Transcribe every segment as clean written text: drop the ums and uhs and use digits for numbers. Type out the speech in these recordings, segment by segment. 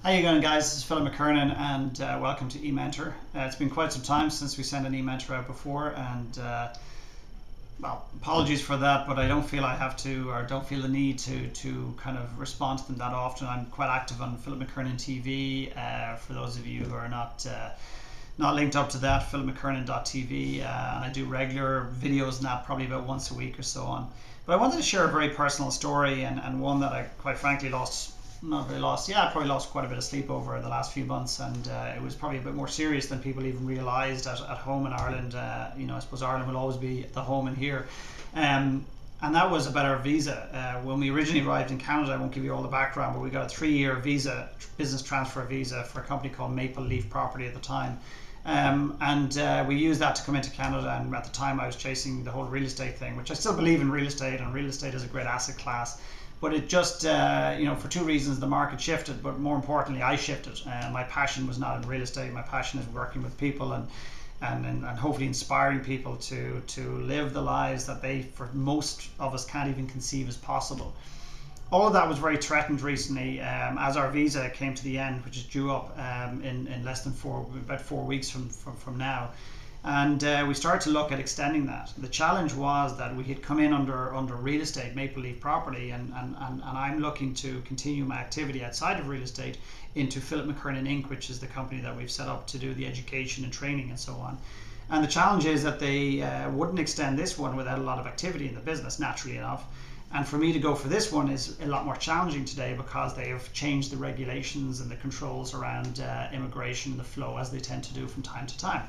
How you going, guys? This is Philip McKernan, and welcome to eMentor. It's been quite some time since we sent an eMentor out before, and well, apologies for that, but I don't feel I have to, or don't feel the need to kind of respond to them that often. I'm quite active on Philip McKernan TV. For those of you who are not linked up to that, philipmckernan.tv, and I do regular videos and that probably about once a week or so on. But I wanted to share a very personal story, and one that I quite frankly I probably lost quite a bit of sleep over the last few months, and it was probably a bit more serious than people even realised at home in Ireland. I suppose Ireland will always be the home in here. And that was about our visa. When we originally arrived in Canada, I won't give you all the background, but we got a 3-year visa, business transfer visa, for a company called Maple Leaf Property at the time. We used that to come into Canada, and at the time I was chasing the whole real estate thing, which I still believe in real estate, and real estate is a great asset class. But it just, for two reasons, the market shifted, but more importantly, I shifted. My passion was not in real estate. My passion is working with people and hopefully inspiring people to live the lives that they, for most of us, can't even conceive as possible. All of that was very threatened recently as our visa came to the end, which is due up in less than about 4 weeks from now. And we started to look at extending that. The challenge was that we had come in under real estate, Maple Leaf Property, and I'm looking to continue my activity outside of real estate into Philip McKernan Inc., which is the company that we've set up to do the education and training and so on. And the challenge is that they wouldn't extend this one without a lot of activity in the business, naturally enough. And for me to go for this one is a lot more challenging today, because they have changed the regulations and the controls around immigration and the flow, as they tend to do from time to time.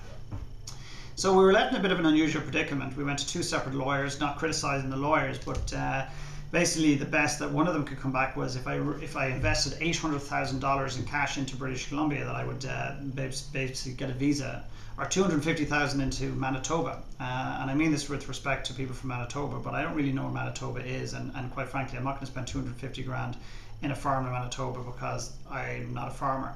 So we were left in a bit of an unusual predicament. We went to 2 separate lawyers, not criticizing the lawyers, but basically the best that one of them could come back was if I invested $800,000 in cash into British Columbia, that I would basically get a visa, or $250,000 into Manitoba. And I mean this with respect to people from Manitoba, but I don't really know where Manitoba is, and quite frankly, I'm not going to spend 250 grand in a farm in Manitoba, because I'm not a farmer.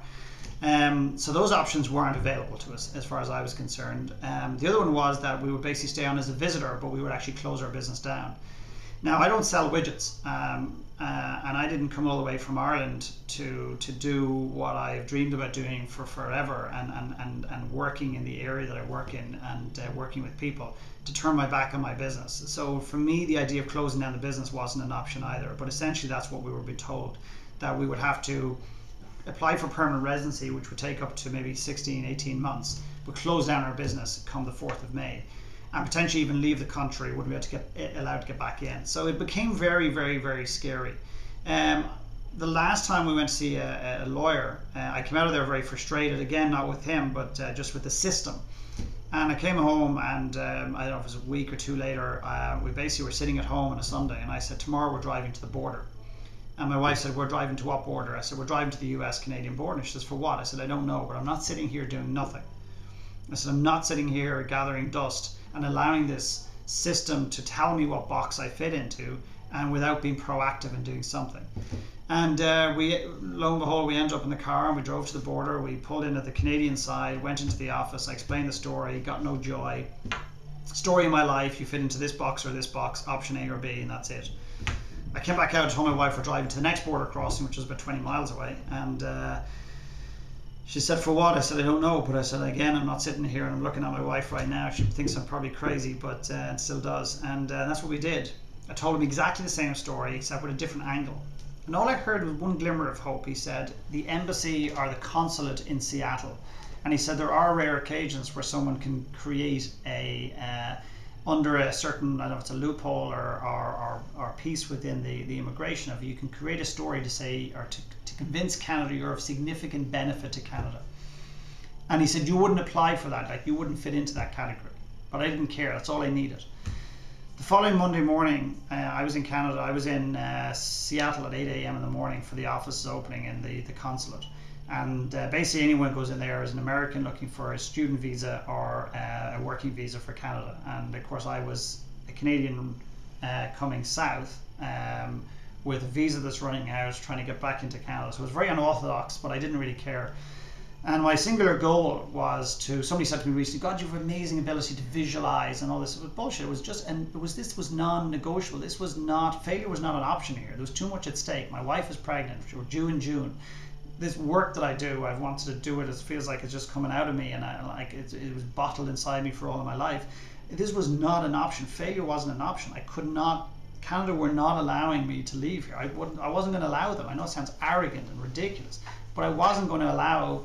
So those options weren't available to us as far as I was concerned. The other one was that we would basically stay on as a visitor, but we would actually close our business down. Now, I don't sell widgets, and I didn't come all the way from Ireland to do what I've dreamed about doing for forever, and working in the area that I work in, and working with people, to turn my back on my business. So for me, the idea of closing down the business wasn't an option either, but essentially that's what we were being told, that we would have to apply for permanent residency, which would take up to maybe 18 months, but close down our business come the 4th of May, and potentially even leave the country, wouldn't be able to get allowed to get back in. So it became very, very, very scary. The last time we went to see a lawyer, I came out of there very frustrated, again, not with him, but just with the system. And I came home, and I don't know if it was a week or 2 later, we basically were sitting at home on a Sunday, and I said, tomorrow we're driving to the border. And my wife said, we're driving to what border? I said, we're driving to the US-Canadian border. And she says, for what? I said, I don't know, but I'm not sitting here doing nothing. I said, I'm not sitting here gathering dust and allowing this system to tell me what box I fit into, and without being proactive and doing something. And lo and behold, we ended up in the car, and we drove to the border. We pulled in at the Canadian side, went into the office. I explained the story, got no joy. Story of my life, you fit into this box or this box, option A or B, and that's it. I came back out and told my wife we're driving to the next border crossing, which was about 20 miles away, and she said, for what? I said, I don't know, but I said, again, I'm not sitting here, and I'm looking at my wife right now. She thinks I'm probably crazy, but it still does, and that's what we did. I told him exactly the same story, except with a different angle, and all I heard was one glimmer of hope. He said, the embassy or the consulate in Seattle, and he said there are rare occasions where someone can create a under a certain, I don't know if it's a loophole or piece within the immigration of, you can create a story to say, or to convince Canada you're of significant benefit to Canada. And he said you wouldn't apply for that, like you wouldn't fit into that category. But I didn't care, that's all I needed. The following Monday morning, I was in Canada. I was in Seattle at 8 a.m. in the morning for the offices opening in the consulate. And basically anyone goes in there as an American looking for a student visa or a working visa for Canada. And of course I was a Canadian coming south with a visa that's running out, trying to get back into Canada. So it was very unorthodox, but I didn't really care. And my singular goal was to, somebody said to me recently, God, you have an amazing ability to visualize and all this. It was bullshit. It was just, and this was non-negotiable. Failure was not an option here. There was too much at stake. My wife was pregnant. We were due in June. this work that I do, I've wanted to do it. It feels like it's just coming out of me, and it was bottled inside me for all of my life. This was not an option. Failure wasn't an option. I could not. Canada were not allowing me to leave here. I wasn't going to allow them. I know it sounds arrogant and ridiculous, but I wasn't going to allow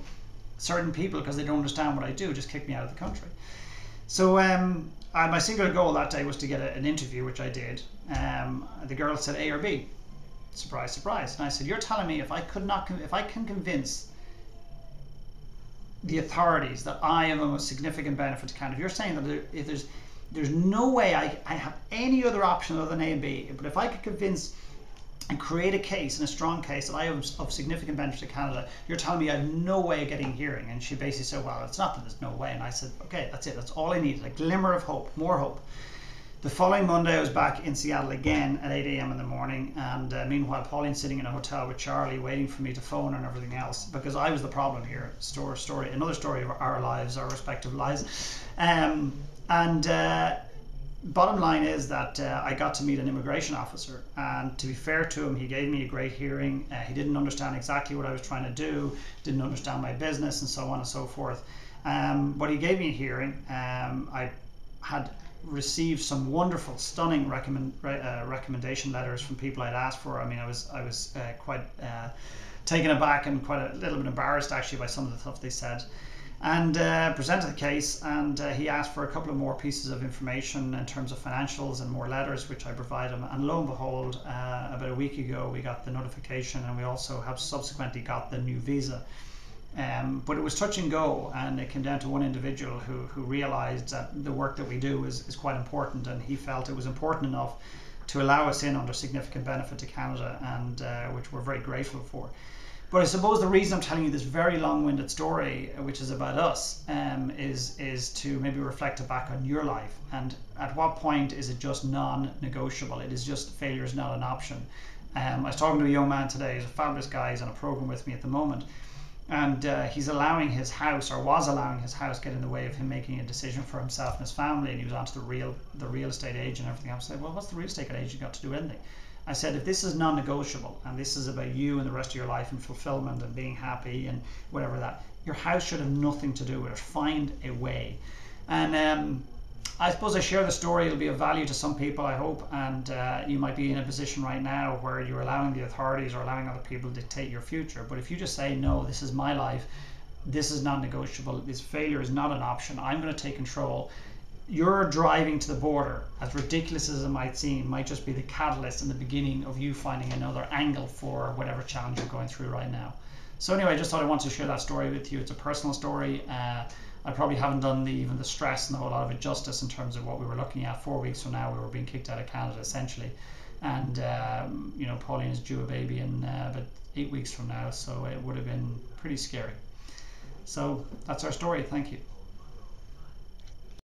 certain people, because they don't understand what I do, just kick me out of the country. So my singular goal that day was to get an interview, which I did. The girl said A or B. Surprise, surprise. And I said, you're telling me if I can convince the authorities that I am of a significant benefit to Canada, you're saying that if there's no way I have any other option other than A and B, but if I could convince and create a case, and a strong case, that I am of significant benefit to Canada, you're telling me I have no way of getting a hearing. And she basically said, well, it's not that there's no way. And I said, okay, that's it. That's all I needed, a glimmer of hope, more hope. The following Monday, I was back in Seattle again at 8 a.m. in the morning, and meanwhile, Pauline's sitting in a hotel with Charlie, waiting for me to phone and everything else, because I was the problem here. Another story of our lives, our respective lives. Bottom line is that I got to meet an immigration officer, and to be fair to him, he gave me a great hearing. He didn't understand exactly what I was trying to do, didn't understand my business, and so on and so forth. But he gave me a hearing. I had received some wonderful, stunning recommendation letters from people I'd asked for. I mean, I was quite taken aback and quite a little bit embarrassed actually by some of the stuff they said, and presented the case. And he asked for a couple of more pieces of information in terms of financials and more letters, which I provided him. And lo and behold, about a week ago, we got the notification, and we also have subsequently got the new visa. But it was touch and go, and it came down to one individual who realized that the work that we do is quite important, and he felt it was important enough to allow us in under significant benefit to Canada, and which we're very grateful for. But I suppose the reason I'm telling you this very long-winded story, which is about us, is to maybe reflect back on your life, and at what point is it just non-negotiable? It is just, failure is not an option. I was talking to a young man today. He's a fabulous guy. He's on a program with me at the moment. And he's allowing his house, or was allowing his house, get in the way of him making a decision for himself and his family. And he was onto the real estate agent and everything else. I said, well, what's the real estate agent got to do anything? I said, if this is non-negotiable, and this is about you and the rest of your life and fulfillment and being happy and whatever that, your house should have nothing to do with it. Find a way. And I suppose I share the story. It'll be of value to some people, I hope, and you might be in a position right now where you're allowing the authorities or allowing other people to dictate your future. But if you just say, no, this is my life, this is non-negotiable, this failure is not an option, I'm going to take control. Your driving to the border, as ridiculous as it might seem, might just be the catalyst and the beginning of you finding another angle for whatever challenge you're going through right now. So anyway, I just thought I wanted to share that story with you. It's a personal story. I probably haven't done even the stress and a whole lot of it justice in terms of what we were looking at. 4 weeks from now, we were being kicked out of Canada, essentially. And, Pauline is due a baby in about 8 weeks from now, so it would have been pretty scary. So that's our story. Thank you.